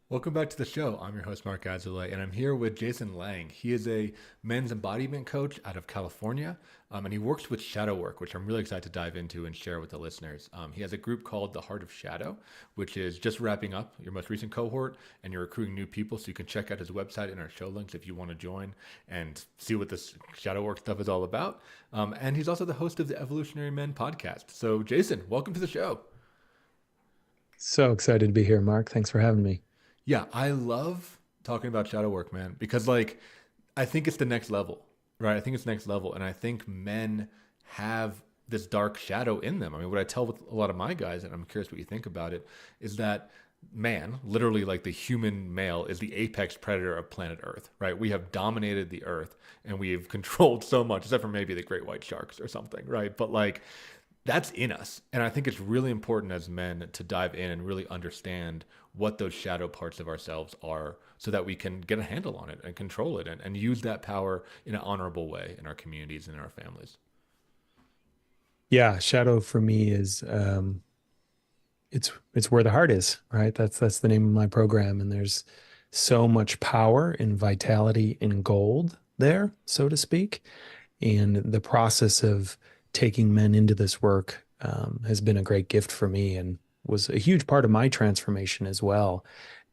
Welcome back to the show. I'm your host, Mark Azulay, and I'm here with Jason Lange. He is a men's embodiment coach out of California, and he works with shadow work, which I'm really excited to dive into and share with the listeners. He has a group called The Heart of Shadow, which is just wrapping up your most recent cohort, and you're recruiting new people. So you can check out his website in our show links if you want to join and see what this shadow work stuff is all about. And he's also the host of the Evolutionary Men podcast. So, Jason, welcome to the show. So excited to be here, Mark. Thanks for having me. Yeah, I love talking about shadow work, man, because I think it's the next level, right? I think it's next level, and I think men have this dark shadow in them. I mean, what I tell with a lot of my guys, and I'm curious what you think about it, is that man, literally like the human male, is the apex predator of planet Earth, right? We have dominated the Earth and we've controlled so much, except for maybe the great white sharks or something, right? But that's in us. And I think it's really important as men to dive in and really understand what those shadow parts of ourselves are so that we can get a handle on it and control it and use that power in an honorable way in our communities and in our families. Yeah, shadow for me is it's where the heart is, right? That's the name of my program, and there's so much power and vitality in gold there, so to speak. And the process of taking men into this work has been a great gift for me and was a huge part of my transformation as well.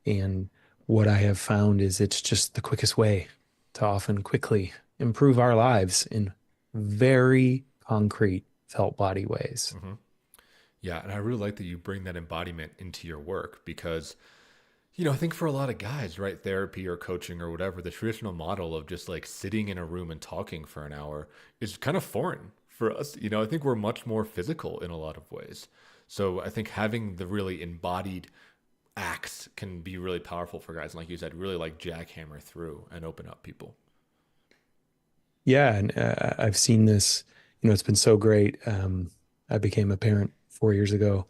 And what I have found is it's just the quickest way to often quickly improve our lives in very concrete felt body ways. Hmm. Yeah. And I really like that you bring that embodiment into your work because, I think for a lot of guys, right, therapy or coaching or whatever, the traditional model of just like sitting in a room and talking for an hour is kind of foreign for us. I think we're much more physical in a lot of ways. So I think having the really embodied acts can be really powerful for guys. And like you said, really like jackhammer through and open up people. Yeah, and I've seen this, it's been so great. I became a parent 4 years ago,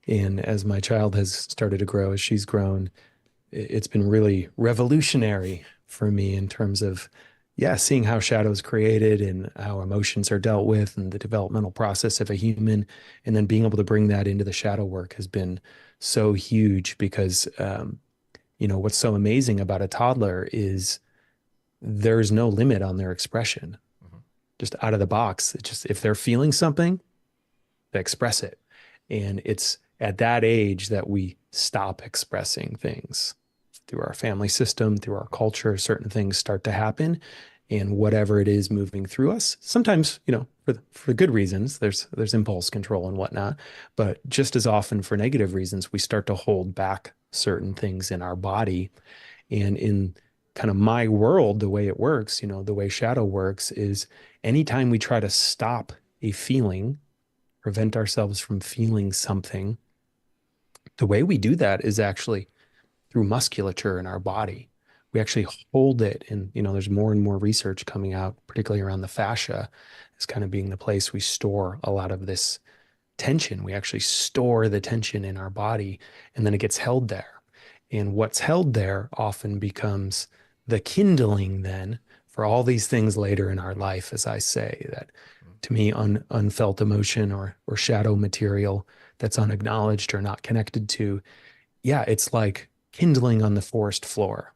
and as my child has started to grow, as she's grown, it's been really revolutionary for me in terms of, yeah, seeing how shadows created and how emotions are dealt with and the developmental process of a human. And then being able to bring that into the shadow work has been so huge because, what's so amazing about a toddler is there's no limit on their expression. Hmm. Just out of the box, it's just if they're feeling something, they express it. And it's at that age that we stop expressing things through our family system, through our culture. Certain things start to happen, and whatever it is moving through us, sometimes for good reasons. There's impulse control and whatnot, but just as often for negative reasons, we start to hold back certain things in our body. And in kind of my world, the way it works, the way shadow works is anytime we try to stop a feeling, prevent ourselves from feeling something, the way we do that is actually through musculature in our body. We actually hold it. And, there's more and more research coming out, particularly around the fascia, as kind of being the place we store a lot of this tension. We actually store the tension in our body and then it gets held there. And what's held there often becomes the kindling then for all these things later in our life, as I say, that to me, unfelt emotion or shadow material that's unacknowledged or not connected to. Yeah, it's like kindling on the forest floor.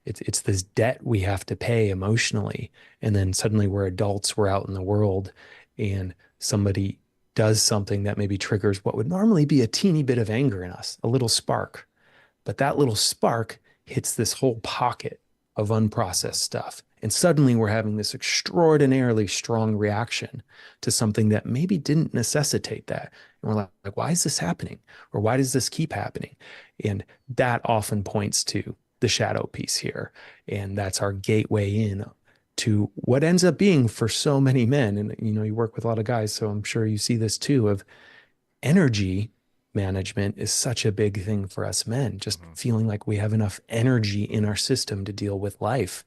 It's this debt we have to pay emotionally. And then suddenly we're adults, we're out in the world, and somebody does something that maybe triggers what would normally be a teeny bit of anger in us, a little spark. But that little spark hits this whole pocket of unprocessed Hmm. stuff. And suddenly we're having this extraordinarily strong reaction to something that maybe didn't necessitate that. And we're like, why is this happening? Or why does this keep happening? And that often points to the shadow piece here. And that's our gateway in to what ends up being for so many men. And you work with a lot of guys, so I'm sure you see this too, of energy management is such a big thing for us men, just Hmm. feeling like we have enough energy in our system to deal with life.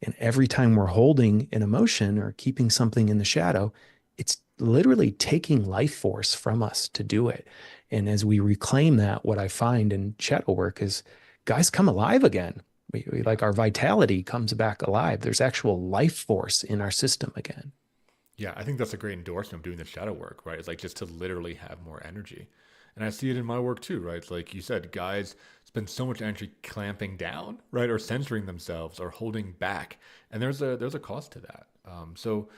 And every time we're holding an emotion or keeping something in the shadow, it's literally taking life force from us to do it. And as we reclaim that, what I find in shadow work is guys come alive again. We Yeah. like our vitality comes back alive. There's actual life force in our system again. Yeah, I think that's a great endorsement of doing the shadow work, right? It's like just to literally have more energy. And I see it in my work too, right? It's like you said, guys, spend so much energy clamping down, right, or censoring themselves or holding back, and there's a cost to that. So,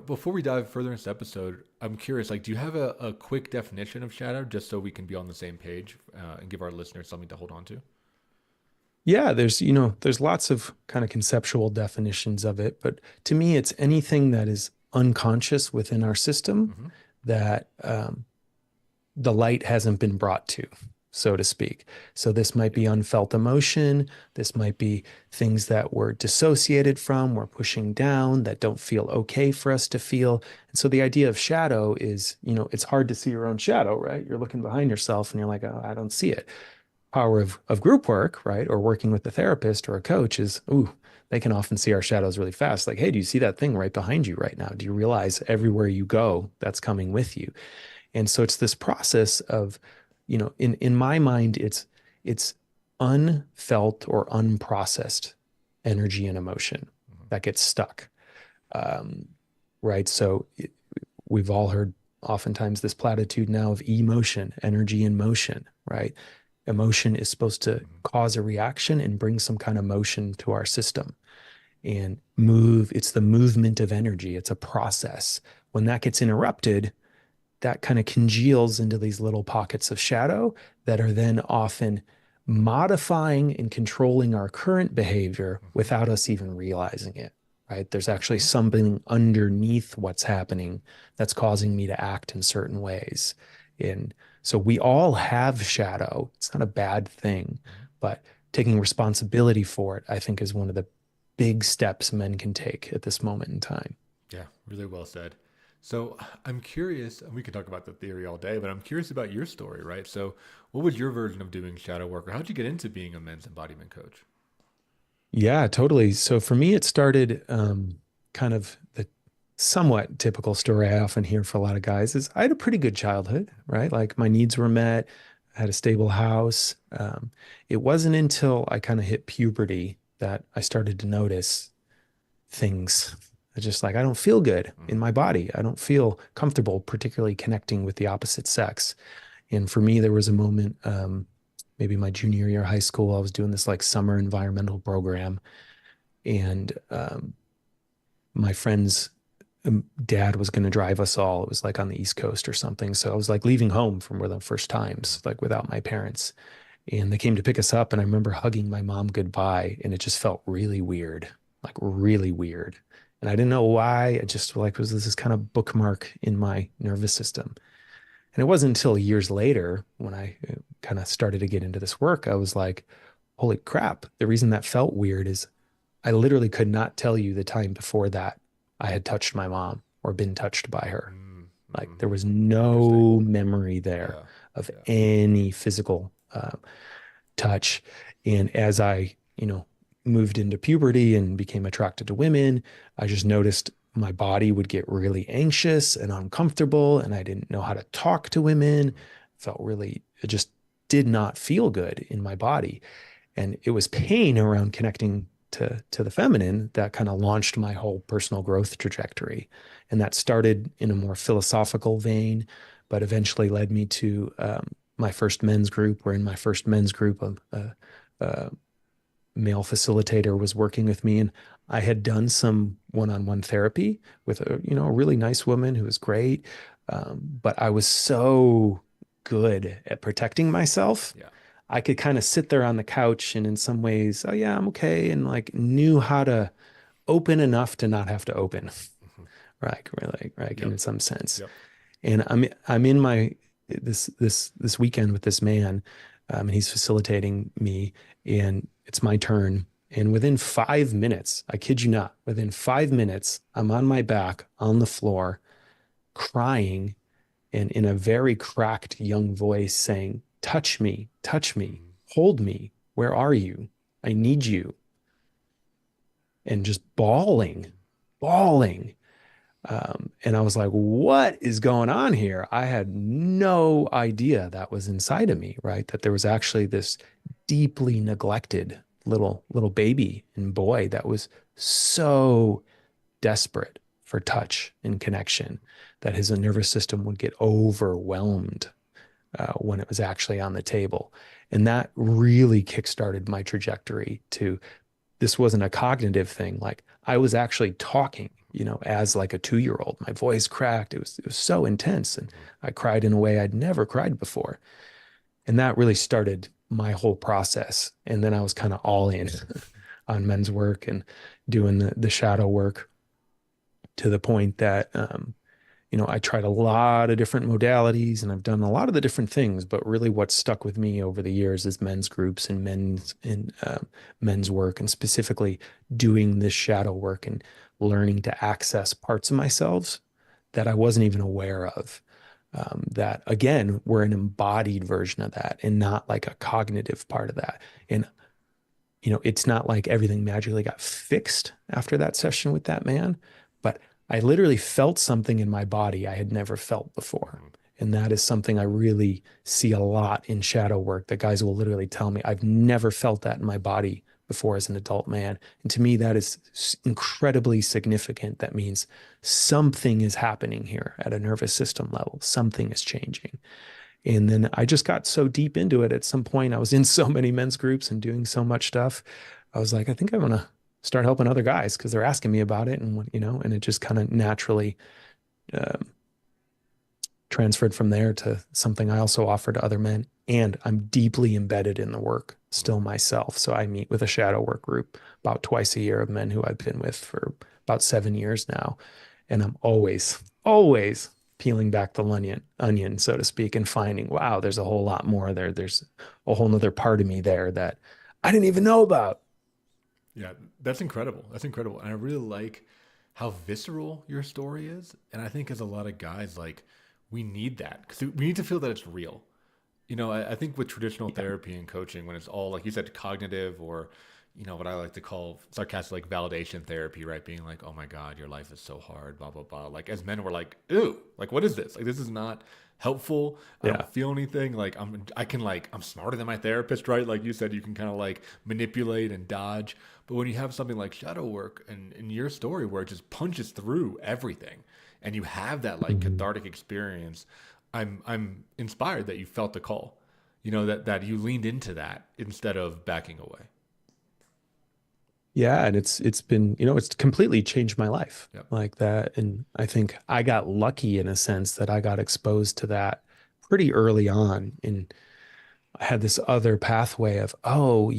before we dive further into the episode, I'm curious, like, do you have a quick definition of shadow, just so we can be on the same page and give our listeners something to hold on to? Yeah, there's lots of kind of conceptual definitions of it, but to me, it's anything that is unconscious within our system Mm-hmm. that the light hasn't been brought to, so to speak. So this might Yeah. be unfelt emotion. This might be things that we're dissociated from, we're pushing down, that don't feel okay for us to feel. And so the idea of shadow is, it's hard to see your own shadow, right? You're looking behind yourself and you're like, oh, I don't see it. Power of group work, right? Or working with a therapist or a coach is, ooh, they can often see our shadows really fast. Like, hey, do you see that thing right behind you right now? Do you realize everywhere you go, that's coming with you? And so it's this process of, in my mind, it's unfelt or unprocessed energy and emotion Mm-hmm. that gets stuck. Um, right. So we've all heard oftentimes this platitude now of emotion, energy in motion, right? Emotion is supposed to Mm-hmm. cause a reaction and bring some kind of motion to our system and move. It's the movement of energy. It's a process. When that gets interrupted, that kind of congeals into these little pockets of shadow that are then often modifying and controlling our current behavior Mm-hmm. without us even realizing it, right? There's actually Mm-hmm. something underneath what's happening that's causing me to act in certain ways. And so we all have shadow. It's not a bad thing, Mm-hmm. but taking responsibility for it, I think, is one of the big steps men can take at this moment in time. Yeah, really well said. So I'm curious, and we could talk about the theory all day, but I'm curious about your story, right? So, what was your version of doing shadow work, or how'd you get into being a men's embodiment coach? Yeah, totally. So for me, it started kind of the somewhat typical story I often hear for a lot of guys is I had a pretty good childhood, right? Like my needs were met, I had a stable house. It wasn't until I kind of hit puberty that I started to notice things. I just like, I don't feel good in Mm-hmm. my body. I don't feel comfortable, particularly connecting with the opposite sex. And for me, there was a moment, maybe my junior year of high school, I was doing this like summer environmental program and my friend's dad was going to drive us all. It was like on the East Coast or something. So I was like leaving home for one of the first times, like without my parents. And they came to pick us up. And I remember hugging my mom goodbye. And it just felt really weird, like really weird. And I didn't know why. It just like was this kind of bookmark in my nervous system. And it wasn't until years later when I kind of started to get into this work, I was like, holy crap. The reason that felt weird is I literally could not tell you the time before that I had touched my mom or been touched by her. Like there Mm-hmm. was Interesting. no memory there Yeah. of Yeah. any physical touch. And as I, moved into puberty and became attracted to women, I just noticed my body would get really anxious and uncomfortable. And I didn't know how to talk to women. Felt really, it just did not feel good in my body. And it was pain around connecting to the feminine that kind of launched my whole personal growth trajectory. And that started in a more philosophical vein, but eventually led me to my first men's group, where in my first men's group, a male facilitator was working with me, and I had done some one-on-one therapy with a really nice woman who was great. But I was so good at protecting myself. Yeah. I could kind of sit there on the couch and in some ways, oh yeah, I'm okay, and like knew how to open enough to not have to open, Mm-hmm. right? Really, right, Yep. in some sense. Yep. And I'm in my this weekend with this man, and he's facilitating me, and it's my turn. And within 5 minutes, I kid you not, within 5 minutes, I'm on my back on the floor, crying, and in a very cracked young voice saying, touch me, Mm-hmm. hold me. Where are you? I need you. And just bawling, bawling. And I was like, what is going on here? I had no idea that was inside of me, right? That there was actually this deeply neglected little baby and boy that was so desperate for touch and connection that his nervous system would get overwhelmed when it was actually on the table. And that really kickstarted my trajectory to this wasn't a cognitive thing. Like I was actually talking, as like a 2 year old. My voice cracked. It was so intense. And I cried in a way I'd never cried before. And that really started my whole process. And then I was kind of all in on men's work and doing the shadow work to the point that I tried a lot of different modalities and I've done a lot of the different things, but really what stuck with me over the years is men's groups and men's work, and specifically doing this shadow work and learning to access parts of myself that I wasn't even aware of. That again, were an embodied version of that and not like a cognitive part of that. And it's not like everything magically got fixed after that session with that man, but I literally felt something in my body I had never felt before. Mhm. And that is something I really see a lot in shadow work. That guys will literally tell me, I've never felt that in my body before as an adult man. And to me, that is incredibly significant. That means something is happening here at a nervous system level, something is changing. And then I just got so deep into it. At some point, I was in so many men's groups and doing so much stuff. I was like, I think I'm gonna start helping other guys because they're asking me about it, and it just kind of naturally um, transferred from there to something I also offer to other men. And I'm deeply embedded in the work still myself. So I meet with a shadow work group about twice a year of men who I've been with for about 7 years now. And I'm always peeling back the onion, so to speak, and finding, wow, there's a whole lot more there. There's a whole nother part of me there that I didn't even know about. Yeah, that's incredible. That's incredible. And I really like how visceral your story is. And I think as a lot of guys, like, we need that because we need to feel that it's real. I think with traditional Yeah. therapy and coaching, when it's all, like you said, cognitive or, what I like to call sarcastic, like validation therapy, right? Being like, oh my God, your life is so hard, blah, blah, blah. Like, as men, we're like, ew, like, what is this? Like, this is not helpful. I don't Yeah. feel anything. Like, I'm smarter than my therapist, right? Like you said, you can kind of like manipulate and dodge. But when you have something like shadow work and in your story where it just punches through everything and you have that like Mhm. cathartic experience, I'm inspired that you felt the call. That you leaned into that instead of backing away. Yeah, and it's been, it's completely changed my life Yep. like that. And I think I got lucky in a sense that I got exposed to that pretty early on. And I had this other pathway of, oh,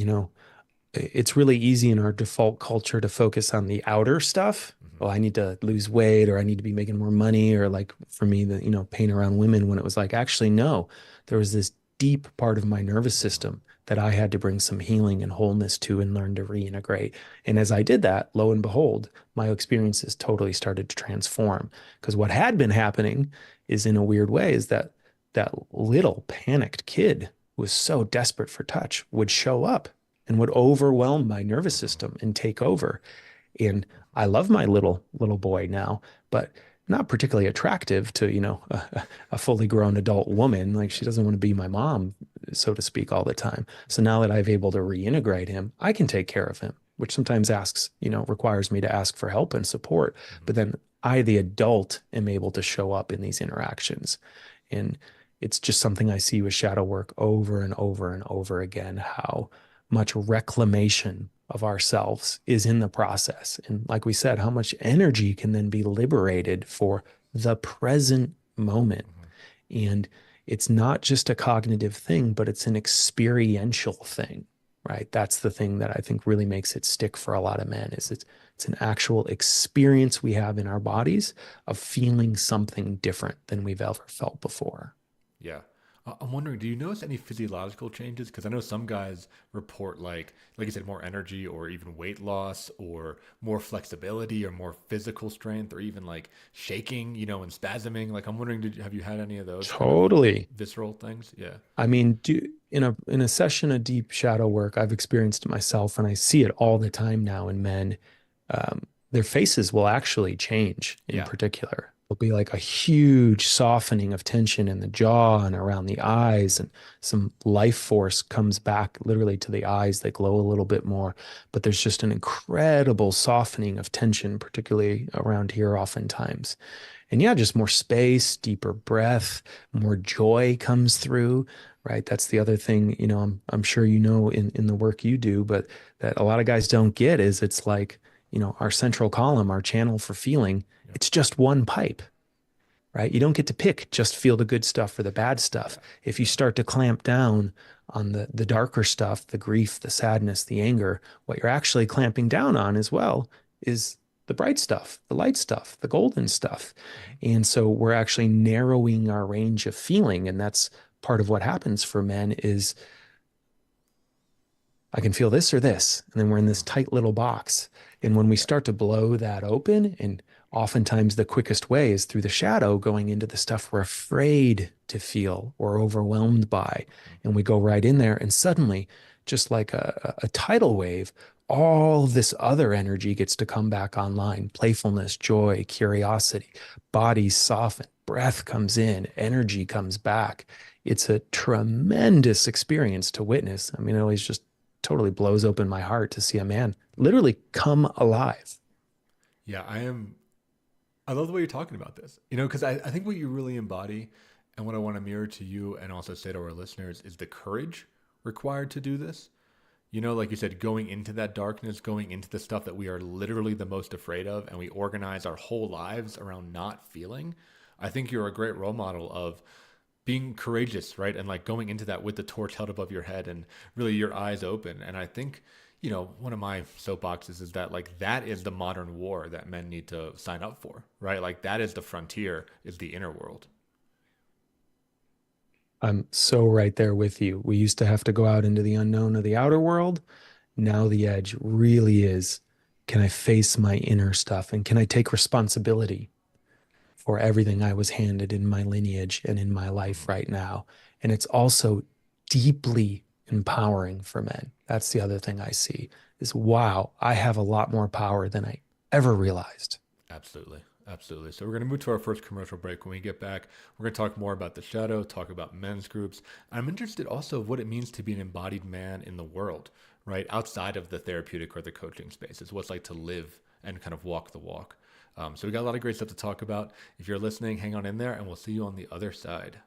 it's really easy in our default culture to focus on the outer stuff. Hmm. Well, I need to lose weight or I need to be making more money, or like for me, the, pain around women, when it was like, actually, no, there was this deep part of my nervous Hmm. system that I had to bring some healing and wholeness to and learn to reintegrate. And as I did that, lo and behold, my experiences totally started to transform. Because what had been happening is, in a weird way, is that that little panicked kid who was so desperate for touch would show up and would overwhelm my nervous Hmm. system and take over. And I love my little boy now, but not particularly attractive to, a fully grown adult woman. Like Yeah. she doesn't want to be my mom, so to speak, all the time. So now that I've able to reintegrate him, I can take care of him, which sometimes requires me to ask for help and support. Hmm. But then I, the adult, am able to show up in these interactions. And it's just something I see with shadow work over and over and over again, how much reclamation of ourselves is in the process. And like we said, how much energy can then be liberated for the present moment. Hmm. And it's not just a cognitive thing, but it's an experiential thing, right? That's the thing that I think really makes it stick for a lot of men is it's an actual experience we have in our bodies of feeling something different than we've ever felt before. Yeah. I'm wondering, do you notice any physiological changes? Because I know some guys report like you said, more energy or even weight loss or more flexibility or more physical strength or even like shaking, and spasming. Like I'm wondering, have you had any of those kind of Totally. visceral things? Yeah. I mean, in a session of deep shadow work, I've experienced it myself, and I see it all the time now in men. Their faces will actually change. In Yeah. particular, there'll be like a huge softening of tension in the jaw and around the eyes, and some life force comes back literally to the eyes. They glow a little bit more, but there's just an incredible softening of tension, particularly around here, oftentimes. And yeah, just more space, deeper breath, more joy comes through, right? That's the other thing, I'm sure in the work you do, but that a lot of guys don't get is it's like, our central column, our channel for feeling, Yeah. it's just one pipe, right? You don't get to pick just feel the good stuff or the bad stuff. Yeah. If you Yeah. start to clamp down on the darker stuff, the grief, the sadness, the anger, what you're actually clamping down on as well is the bright stuff, the light stuff, the golden stuff. Mhm. And so we're actually narrowing our range of feeling. And that's part of what happens for men is I can feel this or this. And then we're in this Mhm. tight little box. And when we Yeah. start to blow that open, and oftentimes the quickest way is through the shadow, going into the stuff we're afraid to feel or overwhelmed by. Mhm. And we go right in there. And suddenly, just like a tidal wave, all this other energy gets to come back online: playfulness, joy, curiosity, bodies soften, breath comes in, energy comes back. It's a tremendous experience to witness. I mean, it always just totally blows open my heart to see a man literally come alive. Yeah, I love the way you're talking about this, because I think what you really embody and what I want to mirror to you and also say to our listeners is the courage required to do this. Like you said, going into that darkness, going into the stuff that we are literally the most afraid of, and we organize our whole lives around not feeling. I think you're a great role model of being courageous, right? And like going into that with the torch held above your head and really your eyes open. And I think, one of my soapboxes is that like that is the modern war that men need to sign up for, right? Like that is the frontier, is the inner world. I'm so right there with you. We used to have to go out into the unknown of the outer world. Now the edge really is, can I face my inner stuff and can I take responsibility for everything I was handed in my lineage and in my life Mhm. right now? And it's also deeply empowering for men. That's the other thing I see is, wow, I have a lot more power than I ever realized. Absolutely. Absolutely. So we're going to move to our first commercial break. When we get back, we're going to talk more about the shadow, talk about men's groups. I'm interested also of what it means to be an embodied man in the world, right? Outside of the therapeutic or the coaching spaces, what it's like to live and kind of walk the walk. So we got a lot of great stuff to talk about. If you're listening, hang on in there and we'll see you on the other side.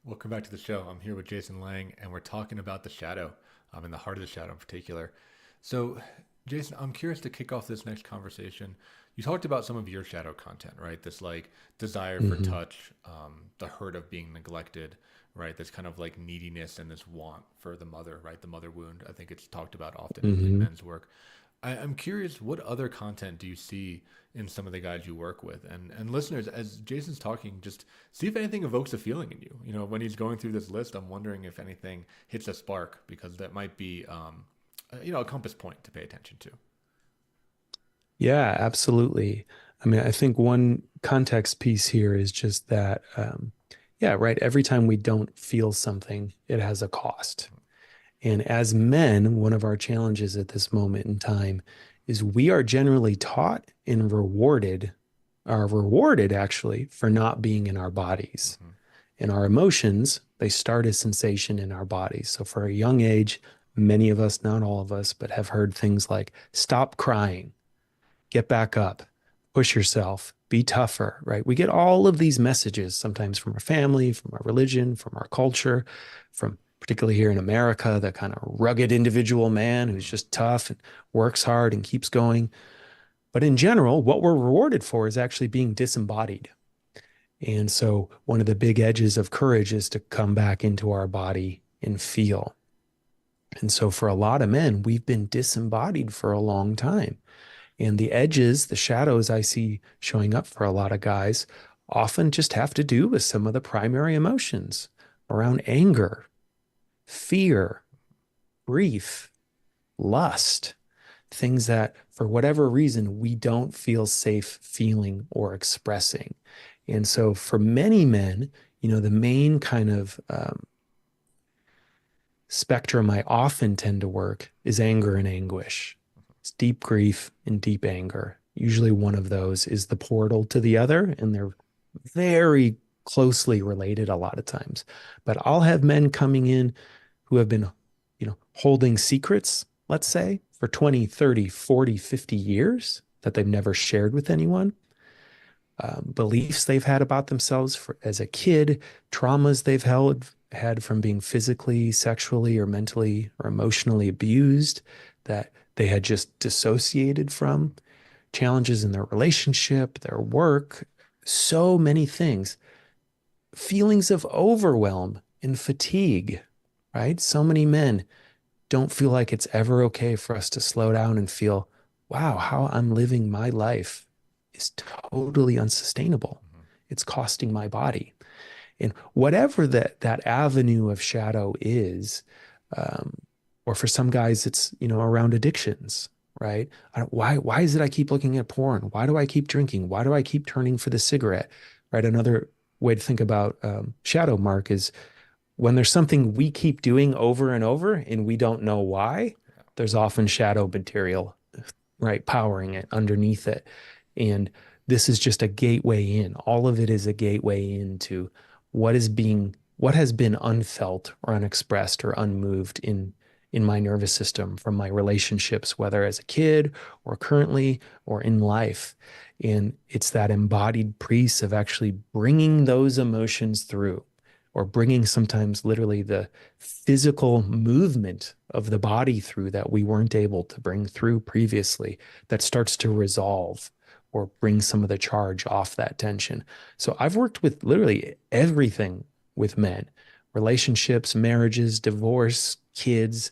Welcome back to the show. I'm here with Jason Lang, and we're talking about the shadow, in the heart of the shadow in particular. So, Jason, I'm curious to kick off this next conversation. You talked about some of your shadow content, right? This like desire for Hmm. touch, the hurt of being neglected, right? This kind of like neediness and this want for the mother, right? The mother wound. I think it's talked about often in Hmm. men's work. I'm curious, what other content do you see in some of the guys you work with? And listeners, as Jason's talking, just see if anything evokes a feeling in you. You know, when he's going through this list, I'm wondering if anything hits a spark because that might be, a compass point to pay attention to. Yeah, absolutely. I mean, I think one context piece here is just that, yeah, right. Every time we don't feel something, it has a cost. And as men, one of our challenges at this moment in time is we are generally taught and are rewarded actually for not being in our bodies. Mm-hmm. And our emotions, they start as sensation in our bodies. So for a young age, many of us, not all of us, but have heard things like stop crying, get back up, push yourself, be tougher, right? We get all of these messages sometimes from our family, from our religion, from our culture, from particularly here in America, the kind of rugged individual man who's Mm-hmm. just tough and works hard and keeps going. But in general, what we're rewarded for is actually being disembodied. And so one of the big edges of courage is to come back into our body and feel. And so for a lot of men, we've been disembodied for a long time. And the edges, the shadows I see showing up for a lot of guys often just have to do with some of the primary emotions around anger, fear, grief, lust, things that for whatever reason we don't feel safe feeling or expressing. And so for many men, the main kind of spectrum I often tend to work is anger and anguish. It's deep grief and deep anger. Usually one of those is the portal to the other, and they're very closely related a lot of times. But I'll have men coming in who have been, holding secrets, let's say, for 20, 30, 40, 50 years that they've never shared with anyone, beliefs they've had about themselves as a kid, traumas they've had from being physically, sexually, or mentally or emotionally abused that they had just dissociated from, challenges in their relationship, their work, so many things, feelings of overwhelm and fatigue, right? So many men don't feel like it's ever okay for us to slow down and feel, wow, how I'm living my life is totally unsustainable. Mm-hmm. It's costing my body. And whatever that avenue of shadow is, um, or for some guys, it's around addictions, right? Why is it I keep looking at porn? Why do I keep drinking? Why do I keep turning for the cigarette? Right. Another way to think about shadow mark is when there's something we keep doing over and over and we don't know why, Yeah. there's often shadow material, right, powering it underneath it. And this is just a gateway in. All of it is a gateway into what has been unfelt or unexpressed or unmoved in my nervous system from my relationships, whether as a kid or currently or in life. And it's that embodied piece of actually bringing those emotions through or bringing sometimes literally the physical movement of the body through that we weren't able to bring through previously that starts to resolve or bring some of the charge off that tension. So I've worked with literally everything with men, relationships, marriages, divorce, kids,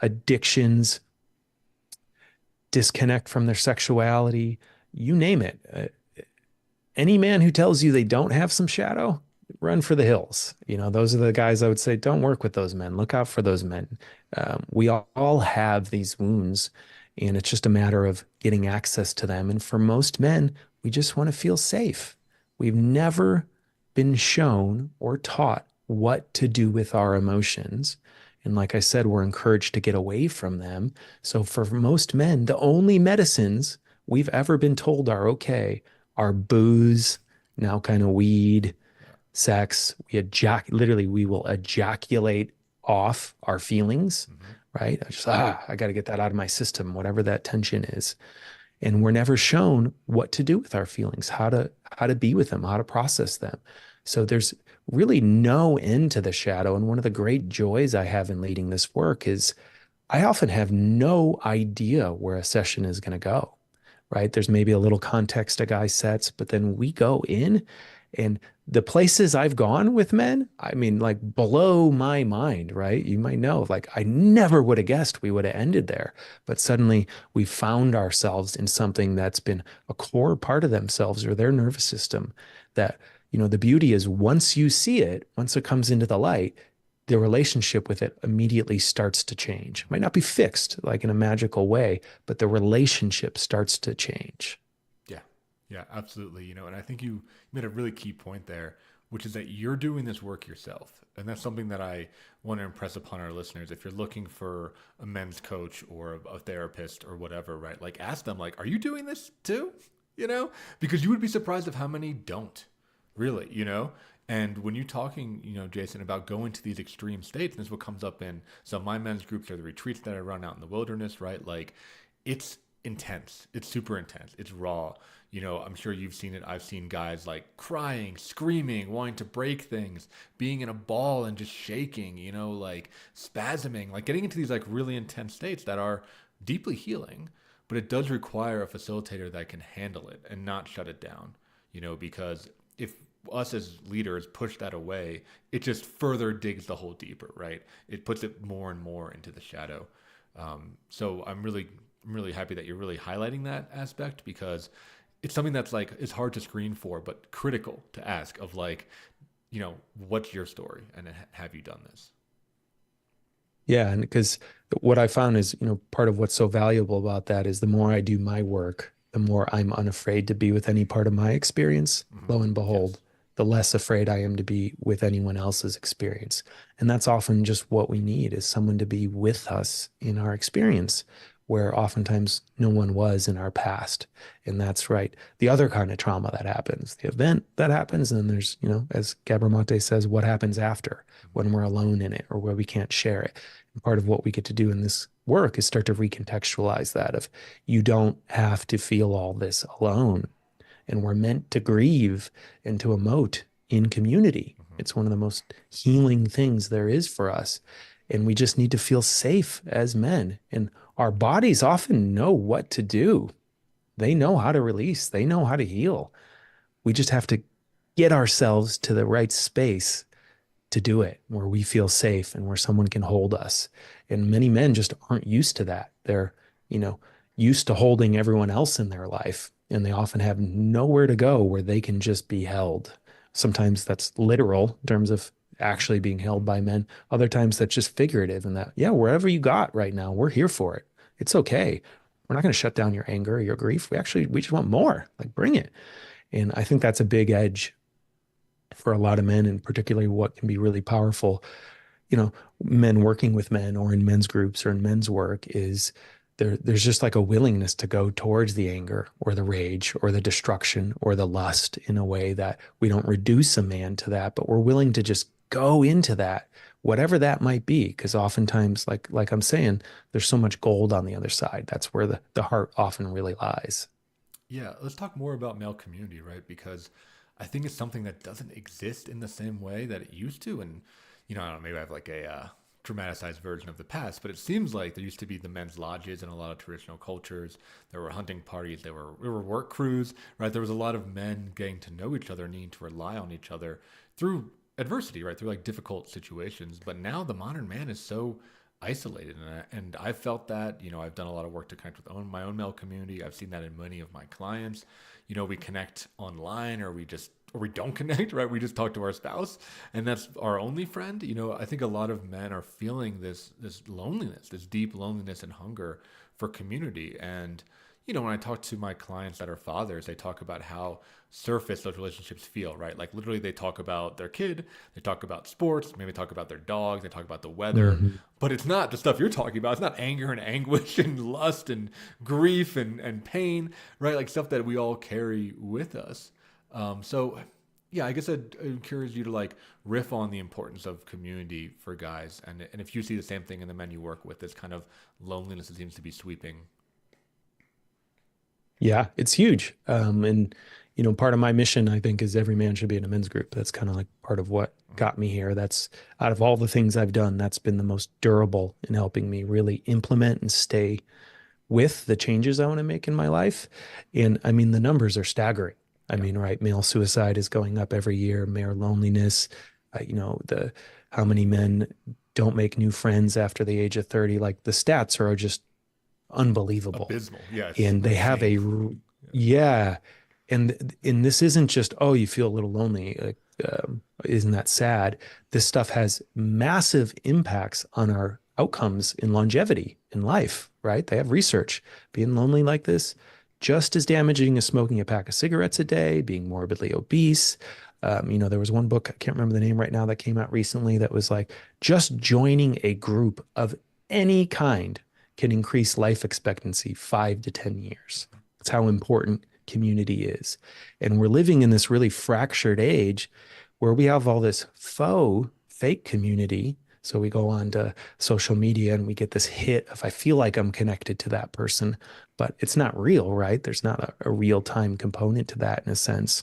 addictions, disconnect from their sexuality, you name it. Any man who tells you they don't have some shadow, run for the hills. Those are the guys I would say, don't work with those men. Look out for those men. We all have these wounds, and it's just a matter of getting access to them. And for most men, we just want to feel safe. We've never been shown or taught what to do with our emotions. And like I said, we're encouraged to get away from them. So for most men, the only medicines we've ever been told are okay are booze, now kind of weed, Yeah. sex. Literally, we will ejaculate off our feelings, Mm-hmm. right? I got to get that out of my system, whatever that tension is. And we're never shown what to do with our feelings, how to be with them, how to process them. So really no end to the shadow. And one of the great joys I have in leading this work is I often have no idea where a session is going to go, right? There's maybe a little context a guy sets, but then we go in and the places I've gone with men, I mean, like blow my mind, right? You might know, like, I never would have guessed we would have ended there. But suddenly we found ourselves in something that's been a core part of themselves or their nervous system that, the beauty is once you see it, once it comes into the light, the relationship with it immediately starts to change. It might not be fixed like in a magical way, but the relationship starts to change. Yeah. Yeah, absolutely. And I think you made a really key point there, which is that you're doing this work yourself. And that's something that I want to impress upon our listeners. If you're looking for a men's coach or a therapist or whatever, right? Like ask them like, "Are you doing this too?" Because you would be surprised of how many don't. Really, And when you're talking, Jason, about going to these extreme states, and this is what comes up in some of my men's groups or the retreats that I run out in the wilderness, right? Like it's intense. It's super intense. It's raw. I'm sure you've seen it. I've seen guys like crying, screaming, wanting to break things, being in a ball and just shaking, like spasming, like getting into these like really intense states that are deeply healing, but it does require a facilitator that can handle it and not shut it down, because if us as leaders push that away, it just further digs the hole deeper, right? It puts it more and more into the shadow. So I'm really happy that you're really highlighting that aspect because it's something that's like it's hard to screen for, but critical to ask of like, what's your story and have you done this? Yeah, and because what I found is, part of what's so valuable about that is the more I do my work, the more I'm unafraid to be with any part of my experience. Hmm. Lo and behold, Yes. the less afraid I am to be with anyone else's experience. And that's often just what we need is someone to be with us in our experience, where oftentimes no one was in our past. And that's right. The other kind of trauma that happens, the event that happens, and then there's, as Gabor says, what happens after when we're alone in it or where we can't share it. Part of what we get to do in this work is start to recontextualize that of you don't have to feel all this alone. And we're meant to grieve and to emote in community. Hmm. It's one of the most healing things there is for us. And we just need to feel safe as men. And our bodies often know what to do. They know how to release, they know how to heal. We just have to get ourselves to the right space to do it, where we feel safe and where someone can hold us. And many men just aren't used to that. They're, you know, used to holding everyone else in their life, and they often have nowhere to go where they can just be held. Sometimes that's literal in terms of actually being held by men. Other times that's just figurative in that, yeah, wherever you got right now, we're here for it. It's okay. We're not going to shut down your anger or your grief. We just want more. Like bring it. And I think that's a big edge for a lot of men, and particularly what can be really powerful, men working with men or in men's groups or in men's work is there's just like a willingness to go towards the anger or the rage or the destruction or the lust in a way that we don't reduce a man to that, but we're willing to just go into that, whatever that might be. Because oftentimes, like I'm saying, there's so much gold on the other side. That's where the heart often really lies. Yeah, let's talk more about male community, right? Because I think it's something that doesn't exist in the same way that it used to. And, I don't know, maybe I have like a dramatized version of the past, but it seems like there used to be the men's lodges in a lot of traditional cultures. There were hunting parties, there were work crews, right? There was a lot of men getting to know each other, needing to rely on each other through adversity, right? Through like difficult situations. But now the modern man is so isolated, and I've felt that. I've done a lot of work to connect with my own male community. I've seen that in many of my clients. We connect online, or we don't connect, right? We just talk to our spouse, and that's our only friend. I think a lot of men are feeling this loneliness, this deep loneliness and hunger for community. And when I talk to my clients that are fathers, they talk about how surface those relationships feel, right? Like literally they talk about their kid, they talk about sports, maybe talk about their dogs, they talk about the weather, Mhm. but it's not the stuff you're talking about. It's not anger and anguish and lust and grief and pain, right? Like stuff that we all carry with us. So yeah, I guess I'd encourage you to like riff on the importance of community for guys. And if you see the same thing in the men you work with, this kind of loneliness that seems to be sweeping. Yeah, it's huge. And part of my mission, I think, is every man should be in a men's group. That's kind of like part of what got me here. That's out of all the things I've done, that's been the most durable in helping me really implement and stay with the changes I want to make in my life. And I mean, the numbers are staggering. I Yeah. mean, right, male suicide is going up every year, male loneliness, the how many men don't make new friends after the age of 30. Like the stats are just unbelievable. Abysmal. Yeah, it's And they have insane. yeah. And this isn't just, oh, you feel a little lonely. Like, isn't that sad? This stuff has massive impacts on our outcomes in longevity in life, right? They have research. Being lonely like this, just as damaging as smoking a pack of cigarettes a day, being morbidly obese. There was one book, I can't remember the name right now, that came out recently that was like just joining a group of any kind can increase life expectancy 5 to 10 years. That's how important community is. And we're living in this really fractured age where we have all this faux, fake community. So we go on to social media and we get this hit of, I feel like I'm connected to that person, but it's not real, right? There's not a real time component to that in a sense.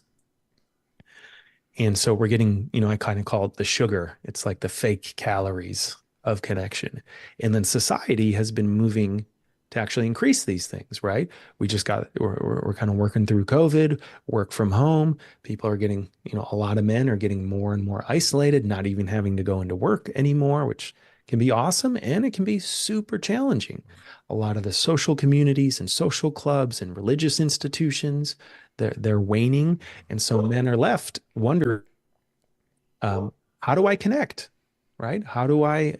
And so we're getting, I kind of call it the sugar. It's like the fake calories of connection. And then society has been moving to actually increase these things, right? We're kind of working through COVID, work from home. People are getting, a lot of men are getting more and more isolated, not even having to go into work anymore, which can be awesome and it can be super challenging. A lot of the social communities and social clubs and religious institutions, they're waning, and so men are left wondering, how do I connect, right? How do I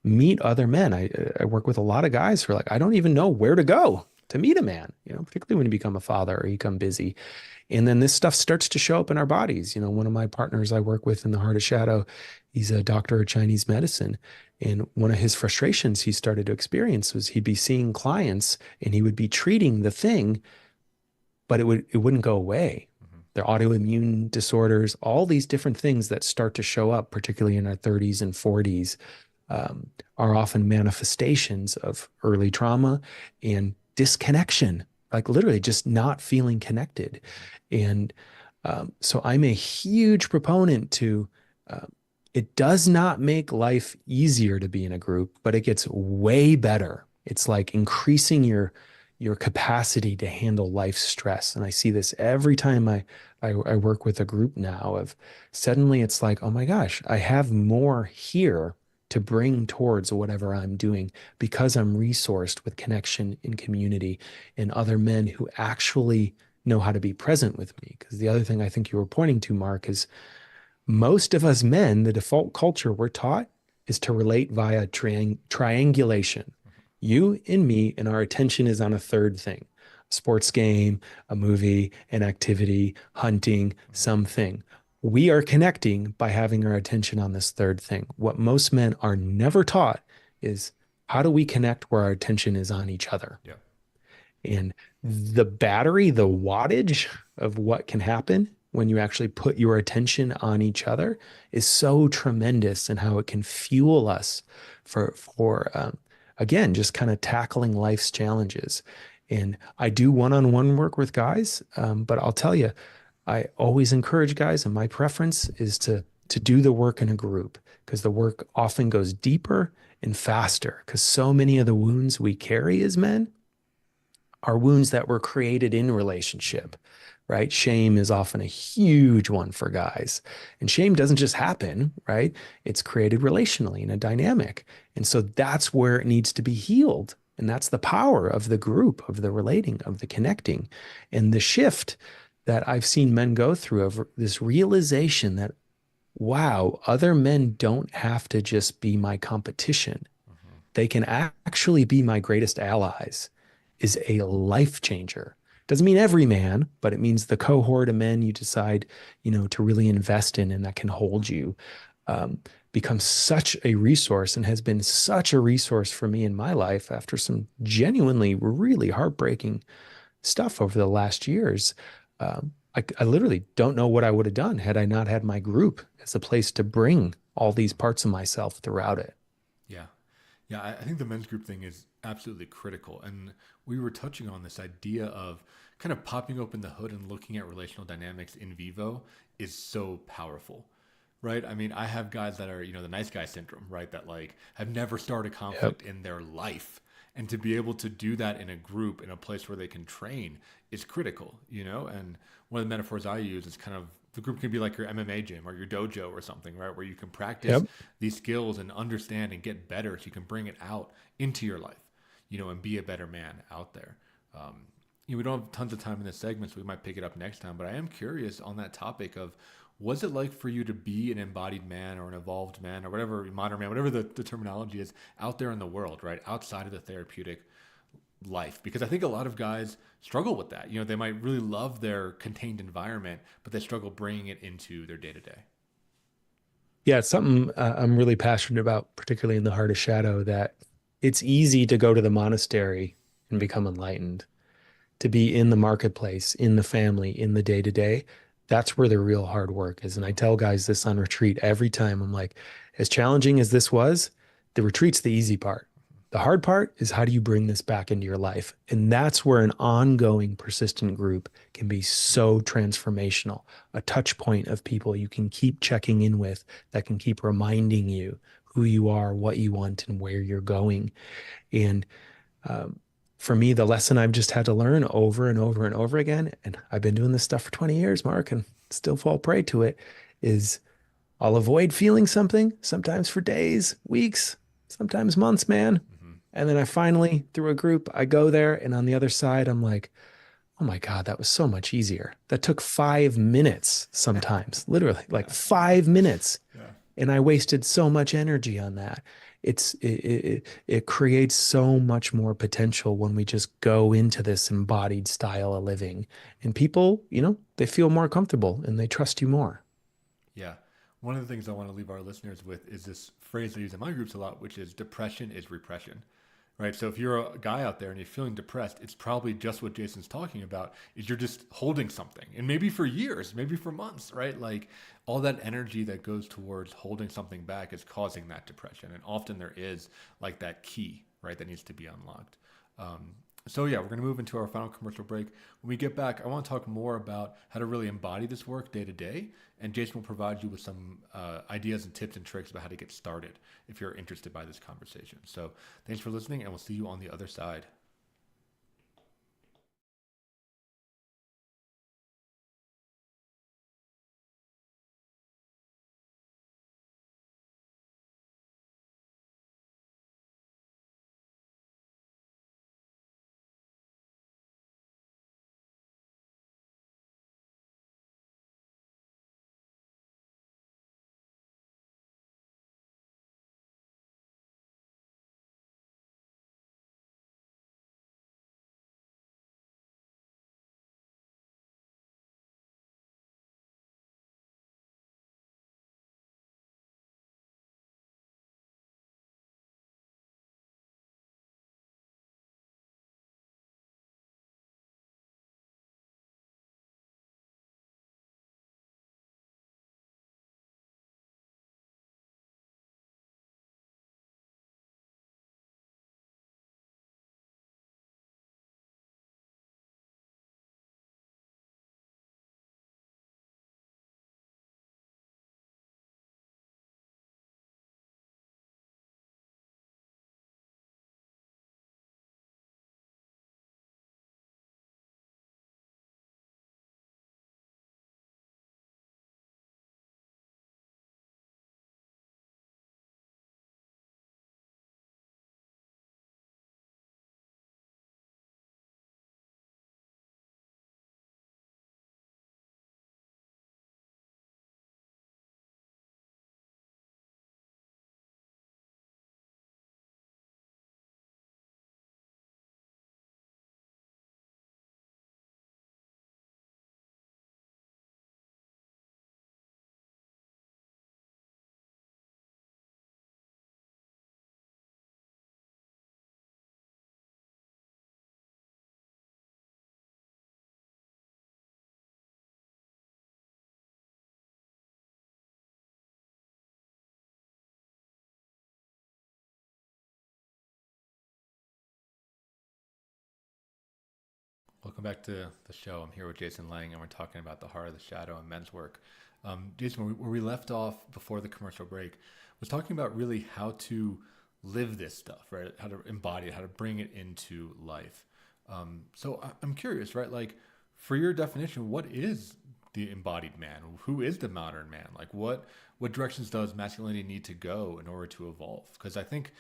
meet other men? I work with a lot of guys who are like, I don't even know where to go to meet a man, particularly when you become a father or you become busy. And then this stuff starts to show up in our bodies. One of my partners I work with in the Heart of Shadow, he's a doctor of Chinese medicine. And one of his frustrations he started to experience was he'd be seeing clients and he would be treating the thing, but it wouldn't go away. Mhm. Their autoimmune disorders, all these different things that start to show up, particularly in our 30s and 40s, are often manifestations of early trauma and disconnection, like literally just not feeling connected. And so I'm a huge proponent to it does not make life easier to be in a group, but it gets way better. It's like increasing your capacity to handle life stress. And I see this every time I work with a group now of suddenly it's like, oh my gosh, I have more here to bring towards whatever I'm doing because I'm resourced with connection in community and other men who actually know how to be present with me. Because the other thing I think you were pointing to, Mark, is most of us men, the default culture we're taught is to relate via triangulation. You and me, and our attention is on a third thing: a sports game, a movie, an activity, hunting, something. We are connecting by having our attention on this third thing. What most men are never taught is how do we connect where our attention is on each other? Yeah. And the battery, the wattage of what can happen when you actually put your attention on each other is so tremendous, and how it can fuel us for again, just kind of tackling life's challenges. And I do one-on-one work with guys, but I'll tell you, I always encourage guys, and my preference is to do the work in a group because the work often goes deeper and faster. Because so many of the wounds we carry as men are wounds that were created in relationship, right? Shame is often a huge one for guys. And shame doesn't just happen, right? It's created relationally in a dynamic. And so that's where it needs to be healed. And that's the power of the group, of the relating, of the connecting. And the shift that I've seen men go through of this realization that, wow, other men don't have to just be my competition. Mhm. They can actually be my greatest allies is a life changer. Doesn't mean every man, but it means the cohort of men you decide, to really invest in and that can hold you, um, becomes such a resource and has been such a resource for me in my life after some genuinely really heartbreaking stuff over the last years. I literally don't know what I would have done had I not had my group as a place to bring all these parts of myself throughout it. Yeah. Yeah, I think the men's group thing is absolutely critical. And we were touching on this idea of kind of popping open the hood and looking at relational dynamics in vivo is so powerful, right? I mean, I have guys that are, the nice guy syndrome, right? That like have never started Yep. conflict in their life. And to be able to do that in a group, in a place where they can train is critical. And one of the metaphors I use is kind of the group can be like your MMA gym or your dojo or something, right? Where you can practice Yep. these skills and understand and get better so you can bring it out into your life, and be a better man out there. We don't have tons of time in this segment, so we might pick it up next time. But I am curious on that topic of what's it like for you to be an embodied man or an evolved man or whatever, modern man, whatever the terminology is out there in the world, right? Outside of the therapeutic life. Because I think a lot of guys struggle with that. They might really love their contained environment, but they struggle bringing it into their day to day. Yeah, it's something I'm really passionate about, particularly in the heart of shadow, that it's easy to go to the monastery and become enlightened, to be in the marketplace, in the family, in the day to day. That's where the real hard work is. And I tell guys this on retreat every time. I'm like, as challenging as this was, the retreat's the easy part. The hard part is how do you bring this back into your life? And that's where an ongoing, persistent group can be so transformational, a touch point of people you can keep checking in with that can keep reminding you who you are, what you want, and where you're going. And um, for me, the lesson I've just had to learn over and over and over again, and I've been doing this stuff for 20 years, Mark, and still fall prey to it, is I'll avoid feeling something, sometimes for days, weeks, sometimes months, man. Mm-hmm. And then I finally, through a group, I go there, and on the other side, I'm like, oh my God, that was so much easier. That took 5 minutes sometimes, literally like 5 minutes, Yeah. and I wasted so much energy on that. It creates so much more potential when we just go into this embodied style of living, and people, they feel more comfortable and they trust you more. Yeah. One of the things I want to leave our listeners with is this phrase I use in my groups a lot, which is depression is repression. Right. So if you're a guy out there and you're feeling depressed, it's probably just what Jason's talking about is you're just holding something. And maybe for years, maybe for months, right? Like all that energy that goes towards holding something back is causing that depression. And often there is like that key, right, that needs to be unlocked. So yeah, we're going to move into our final commercial break. When we get back, I want to talk more about how to really embody this work day to day, and Jason will provide you with some ideas and tips and tricks about how to get started if you're interested by this conversation. So thanks for listening, and we'll see you on the other side. Welcome back to the show. I'm here with Jason Lange, and we're talking about the heart of the shadow and men's work. Jason, where we left off before the commercial break was talking about really how to live this stuff, right? How to embody it, how to bring it into life. I'm curious, right? Like, for your definition, what is the embodied man? Who is the modern man? Like, what directions does masculinity need to go in order to evolve? Because I think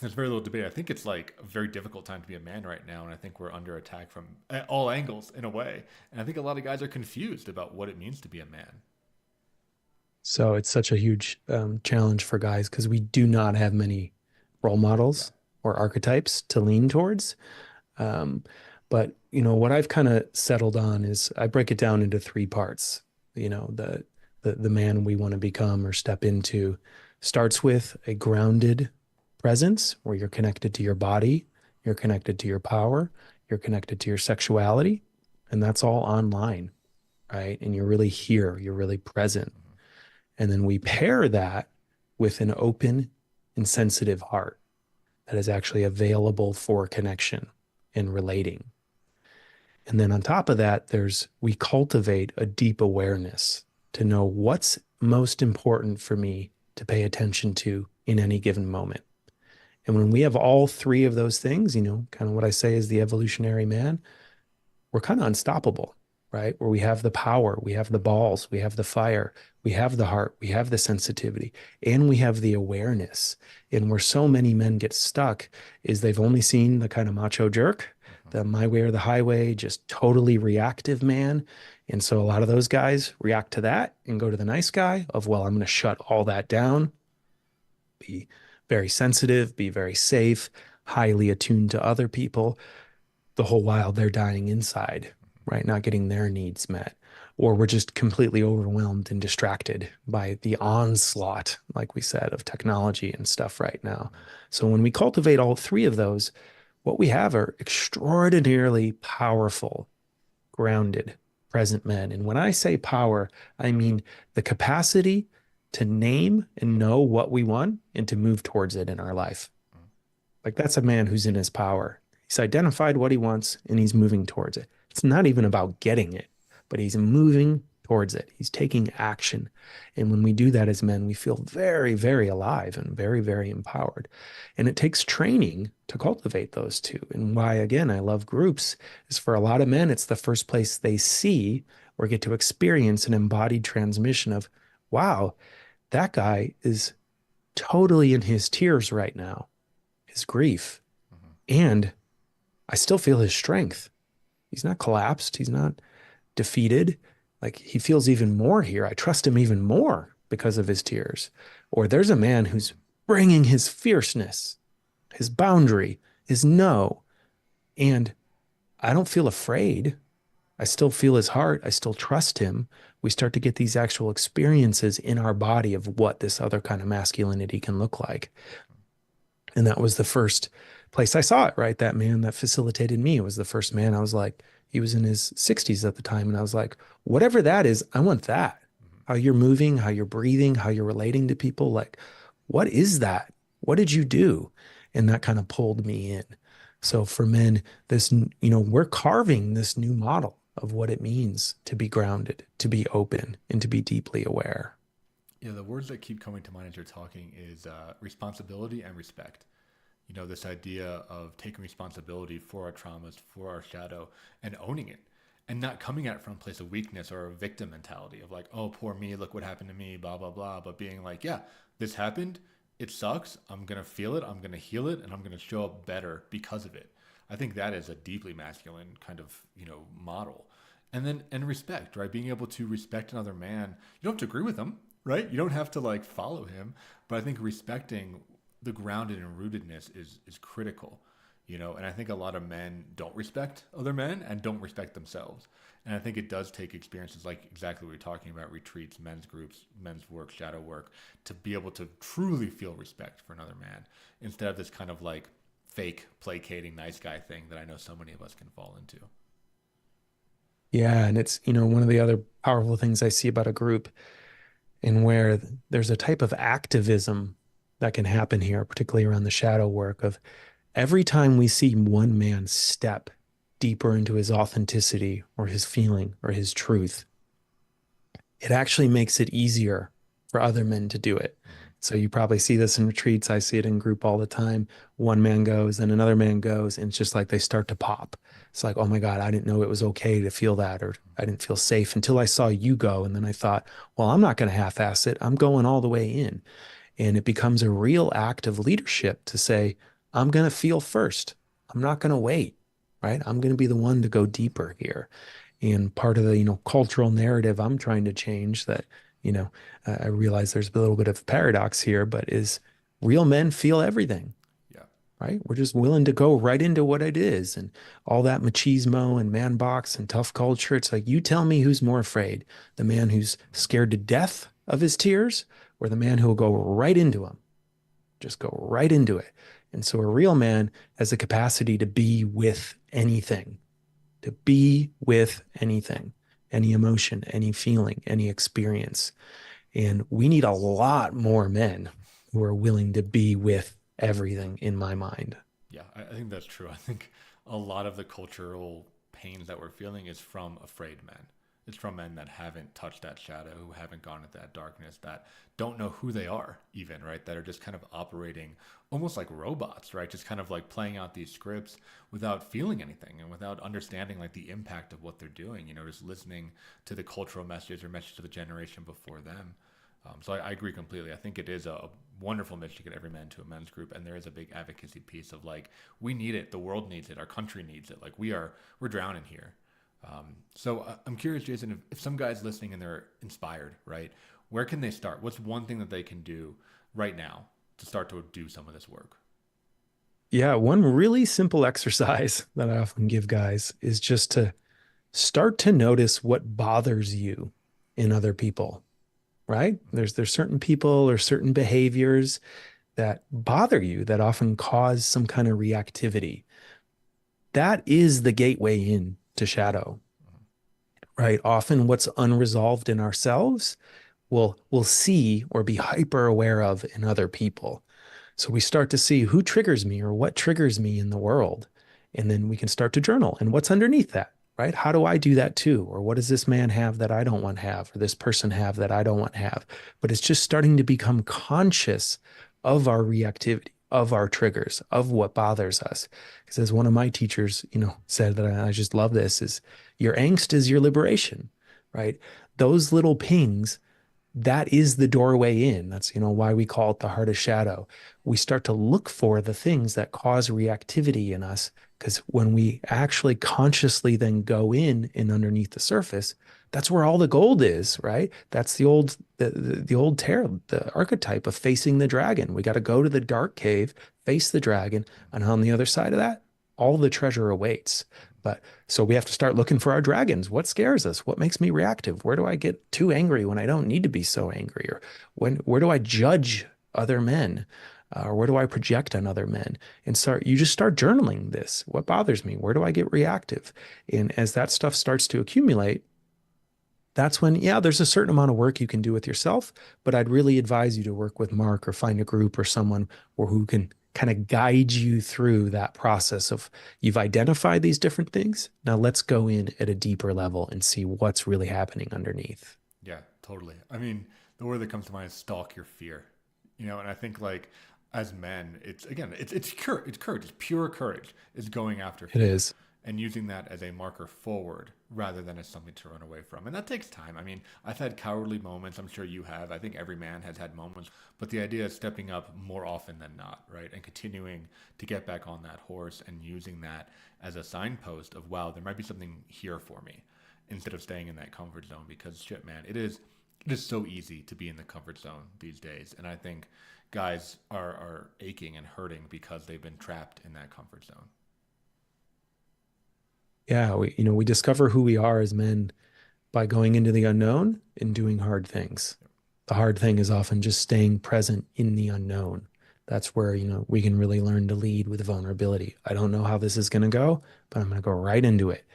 there's very little debate. I think it's like a very difficult time to be a man right now, and I think we're under attack from all angles in a way. And I think a lot of guys are confused about what it means to be a man. So it's such a huge challenge for guys because we do not have many role Yeah. models or archetypes to lean towards. Um, but what I've kind of settled on is I break it down into three parts. The man we want to become or step into starts with a grounded presence where you're connected to your body, you're connected to your power, you're connected to your sexuality, and that's all online, right? And you're really here, you're really present. Mm-hmm. And then we pair that with an open and sensitive heart that is actually available for connection and relating. And then on top of that, we cultivate a deep awareness to know what's most important for me to pay attention to in any given moment. And when we have all three of those things, kind of what I say is the evolutionary man, we're kind of unstoppable, right? Where we have the power, we have the balls, we have the fire, we have the heart, we have the sensitivity, and we have the awareness. And where so many men get stuck is they've only seen the kind of macho jerk, Mm-hmm. the my way or the highway, just totally reactive man. And so a lot of those guys react to that and go to the nice guy of, well, I'm going to shut all that down, be very sensitive, be very safe, highly attuned to other people the whole while they're dying inside, right? Not getting their needs met. Or we're just completely overwhelmed and distracted by the onslaught, like we said, of technology and stuff right now. Mm-hmm. So when we cultivate all three of those, what we have are extraordinarily powerful, grounded, present men. And when I say power, I mean the capacity to name and know what we want and to move towards it in our life. Mm-hmm. Like that's a man who's in his power. He's identified what he wants and he's moving towards it. It's not even about getting it, but he's moving towards it. He's taking action. And when we do that as men, we feel very, very alive and very, very empowered. And it takes training to cultivate those two. And why, again, I love groups is for a lot of men, it's the first place they see or get to experience an embodied transmission of, wow, that guy is totally in his tears right now, his grief. Mm-hmm. And I still feel his strength. He's not collapsed. He's not defeated. Like he feels even more here. I trust him even more because of his tears. Or there's a man who's bringing his fierceness, his boundary, his no. And I don't feel afraid. I still feel his heart. I still trust him. We start to get these actual experiences in our body of what this other kind of masculinity can look like. And that was the first place I saw it, right? That man that facilitated me was the first man. I was like, he was in his 60s at the time. And I was like, whatever that is, I want that. Mm-hmm. How you're moving, how you're breathing, how you're relating to people. Like, what is that? What did you do? And that kind of pulled me in. So for men, we're carving this new model of what it means to be grounded, to be open, and to be deeply aware. Yeah, the words that keep coming to mind as you're talking is responsibility and respect. This idea of taking responsibility for our traumas, for our shadow, and owning it, and not coming at it from a place of weakness or a victim mentality of like, oh, poor me, look what happened to me, blah, blah, blah. But being like, yeah, this happened. It sucks. I'm going to feel it. I'm going to heal it. And I'm going to show up better because of it. I think that is a deeply masculine kind of, model. And respect, right? Being able to respect another man. You don't have to agree with him, right? You don't have to like follow him. But I think respecting the grounded and rootedness is critical, and I think a lot of men don't respect other men and don't respect themselves. And I think it does take experiences like exactly what you're talking about, retreats, men's groups, men's work, shadow work, to be able to truly feel respect for another man instead of this kind of like fake placating nice guy thing that I know so many of us can fall into. Yeah. And it's, one of the other powerful things I see about a group and where there's a type of activism that can happen here, particularly around the shadow work of every time we see one man step deeper into his authenticity or his feeling or his truth, it actually makes it easier for other men to do it. Mhm. So you probably see this in retreats. I see it in group all the time. One man goes, and another man goes, and it's just like they start to pop. It's like, oh my God, I didn't know it was okay to feel that, or I didn't feel safe until I saw you go. And then I thought, well, I'm not going to half-ass it. I'm going all the way in. And it becomes a real act of leadership to say, I'm going to feel first. I'm not going to wait, right? I'm going to be the one to go deeper here. And part of the, cultural narrative I'm trying to change that, you know, I realize there's a little bit of paradox here, but is real men feel everything, Yeah. right? We're just willing to go right into what it is and all that machismo and man box and tough culture. It's like, you tell me who's more afraid, the man who's scared to death of his tears or the man who will go right into them, just go right into it. And so a real man has the capacity to be with anything, to be with anything, any emotion, any feeling, any experience. And we need a lot more men who are willing to be with everything, in my mind. Yeah, I think that's true. I think a lot of the cultural pains that we're feeling is from afraid men. It's from men that haven't touched that shadow, who haven't gone into that darkness, that don't know who they are, even, right? That are just kind of operating almost like robots, right? Just kind of like playing out these scripts without feeling anything and without understanding like the impact of what they're doing, just listening to the cultural messages or messages of the generation before them. So I agree completely. I think it is a wonderful mission to get every man to a men's group, and there is a big advocacy piece of like we need it, the world needs it, our country needs it. Like we're drowning here. So I'm curious, Jason, if some guys listening and they're inspired, right? Where can they start? What's one thing that they can do right now to start to do some of this work? Yeah, one really simple exercise that I often give guys is just to start to notice what bothers you in other people, right? There's certain people or certain behaviors that bother you that often cause some kind of reactivity. That is the gateway in to shadow, right? Often what's unresolved in ourselves, we'll see or be hyper aware of in other people. So we start to see who triggers me or what triggers me in the world. And then we can start to journal and what's underneath that, right? How do I do that too? Or what does this man have that I don't want to have? Or this person have that I don't want to have? But it's just starting to become conscious of our reactivity, of our triggers, of what bothers us. Because as one of my teachers, said that I just love this is your angst is your liberation, right? Those little pings, that is the doorway in. That's, why we call it the heart of shadow. We start to look for the things that cause reactivity in us. Because when we actually consciously then go in and underneath the surface, that's where all the gold is, right? That's the old tarot, the archetype of facing the dragon. We got to go to the dark cave, face the dragon, and on the other side of that, all the treasure awaits. But so we have to start looking for our dragons. What scares us? What makes me reactive? Where do I get too angry when I don't need to be so angry? Or where do I judge other men? Or where do I project on other men? And you just start journaling this. What bothers me? Where do I get reactive? And as that stuff starts to accumulate, that's when, yeah, there's a certain amount of work you can do with yourself, but I'd really advise you to work with Mark or find a group or someone or who can kind of guide you through that process of you've identified these different things. Now let's go in at a deeper level and see what's really happening underneath. Yeah, totally. I mean, the word that comes to mind is stalk your fear. And I think like as men, it's again, it's courage, it's pure courage. It's going after It fear is. and using that as a marker forward rather than as something to run away from. And that takes time. I mean, I've had cowardly moments. I'm sure you have. I think every man has had moments. But the idea is stepping up more often than not, right? And continuing to get back on that horse and using that as a signpost of, wow, there might be something here for me instead of staying in that comfort zone. Because shit, man, it is so easy to be in the comfort zone these days. And I think guys are aching and hurting because they've been trapped in that comfort zone. Yeah, we discover who we are as men by going into the unknown and doing hard things. The hard thing is often just staying present in the unknown. That's where, we can really learn to lead with vulnerability. I don't know how this is going to go, but I'm going to go right into it.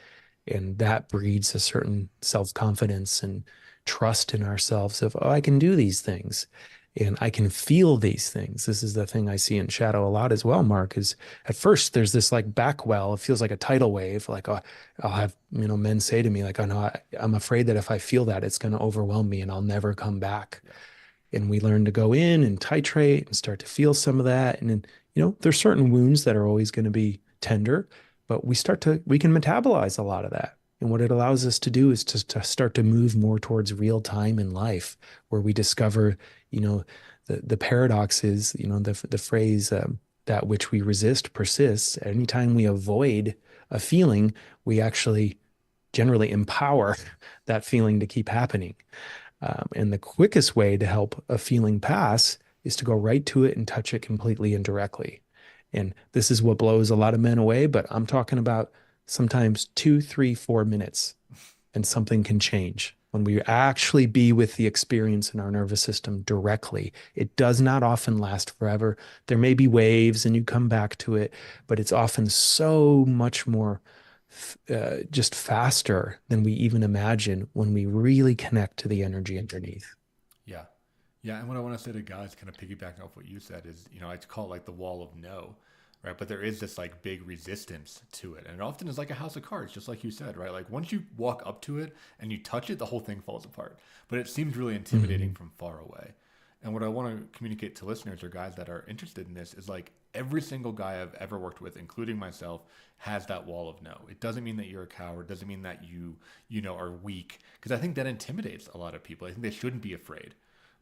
And that breeds a certain self-confidence and trust in ourselves of, oh, I can do these things. and I can feel these things. This is the thing I see in shadow a lot as well, Mark, is at first there's this like back well. It feels like a tidal wave. Like I'll have, men say to me like, oh no, I'm afraid that if I feel that it's going to overwhelm me and I'll never come back. Yeah. And we learn to go in and titrate and start to feel some of that. And then, there's certain wounds that are always going to be tender, but we can metabolize a lot of that. And what it allows us to do is to start to move more towards real time in life, where we discover, the paradox is, the phrase, that which we resist persists. Anytime we avoid a feeling, we actually generally empower that feeling to keep happening. And the quickest way to help a feeling pass is to go right to it and touch it completely and directly. And this is what blows a lot of men away, but I'm talking about sometimes 2, 3, 4 minutes, and something can change. When we actually be with the experience in our nervous system directly, it does not often last forever. There may be waves and you come back to it, but it's often so much more just faster than we even imagine when we really connect to the energy underneath. Yeah. Yeah. And what I want to say to guys, kind of piggybacking off what you said, is, I call it like the wall of no, right? But there is this like big resistance to it. And it often is like a house of cards, just like you said, right? Like once you walk up to it and you touch it, the whole thing falls apart. But it seems really intimidating Mhm. from far away. And what I want to communicate to listeners or guys that are interested in this is like every single guy I've ever worked with, including myself, has that wall of no. It doesn't mean that you're a coward. It doesn't mean that you are weak. Because I think that intimidates a lot of people. I think they shouldn't be afraid.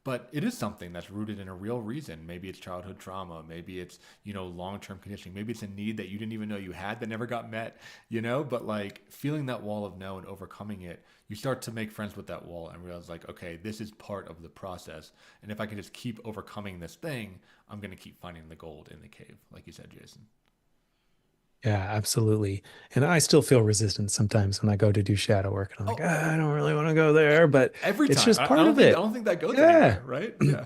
But it is something that's rooted in a real reason. Maybe it's childhood trauma. Maybe it's, long term conditioning. Maybe it's a need that you didn't even know you had that never got met. But like feeling that wall of no and overcoming it, you start to make friends with that wall and realize, like, okay, this is part of the process. And if I can just keep overcoming this thing, I'm going to keep finding the gold in the cave, like you said, Jason. Yeah, absolutely. And I still feel resistance sometimes when I go to do shadow work, and I'm like, Oh, I don't really want to go there, but every it's time. just I part don't of think I it. don't think that goes Yeah. anywhere, right? Yeah.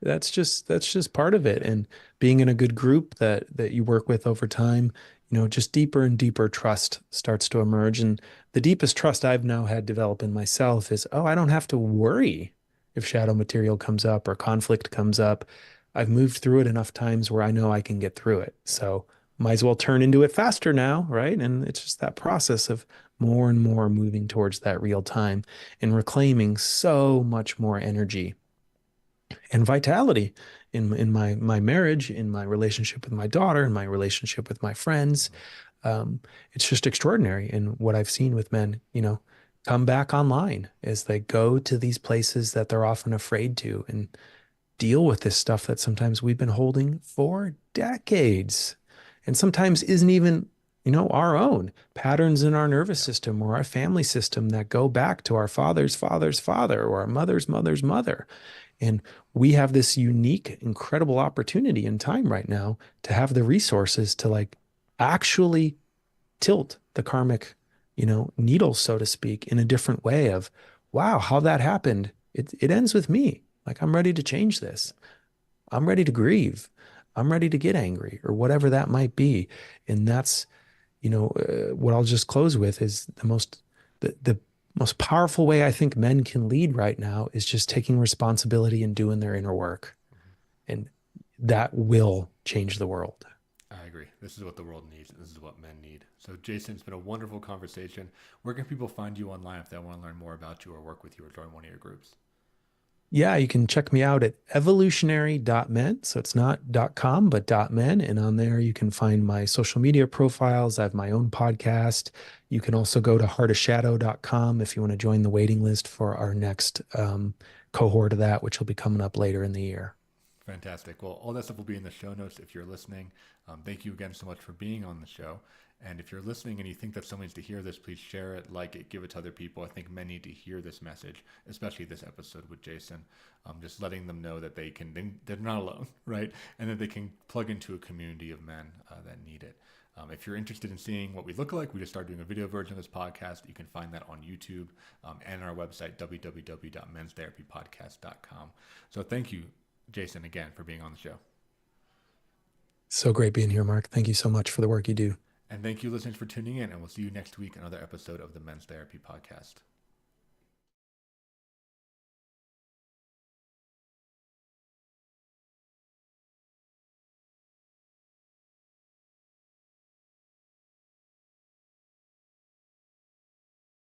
That's just part of it. Yeah. And being in a good group that you work with over time, just deeper and deeper trust starts to emerge. And the deepest trust I've now had develop in myself is, oh, I don't have to worry if shadow material comes up or conflict comes up. I've moved through it enough times where I know I can get through it. So might as well turn into it faster now, right? And it's just that process of more and more moving towards that real time and reclaiming so much more energy and vitality in my marriage, in my relationship with my daughter, in my relationship with my friends. Mhm. It's just extraordinary. And what I've seen with men, come back online as they go to these places that they're often afraid to and deal with this stuff that sometimes we've been holding for decades and sometimes isn't even, our own patterns in our nervous Yeah. system or our family system that go back to our father's father's father or our mother's mother's mother. And we have this unique, incredible opportunity in time right now to have the resources to like actually tilt the karmic, needle, so to speak, in a different way of, wow, how that happened. It ends with me. Like I'm ready to change this. I'm ready to grieve. I'm ready to get angry or whatever that might be. And that's, what I'll just close with is the most powerful way I think men can lead right now is just taking responsibility and doing their inner work. Mhm. And that will change the world. I agree. This is what the world needs. This is what men need. So, Jason, it's been a wonderful conversation. Where can people find you online if they want to learn more about you or work with you or join one of your groups? Yeah, you can check me out at evolutionary.men. So it's not .com, but .men. And on there, you can find my social media profiles. I have my own podcast. You can also go to heartofshadow.com if you want to join the waiting list for our next cohort of that, which will be coming up later in the year. Fantastic. Well, all that stuff will be in the show notes if you're listening. Thank you again so much for being on the show. And if you're listening and you think that someone needs to hear this, please share it, like it, give it to other people. I think men need to hear this message, especially this episode with Jason. Just letting them know that they're not alone, right? And that they can plug into a community of men that need it. If you're interested in seeing what we look like, we just started doing a video version of this podcast. You can find that on YouTube and our website, www.menstherapypodcast.com. So thank you, Jason, again, for being on the show. So great being here, Mark. Thank you so much for the work you do. And thank you, listeners, for tuning in. And we'll see you next week, another episode of the Men's Therapy Podcast.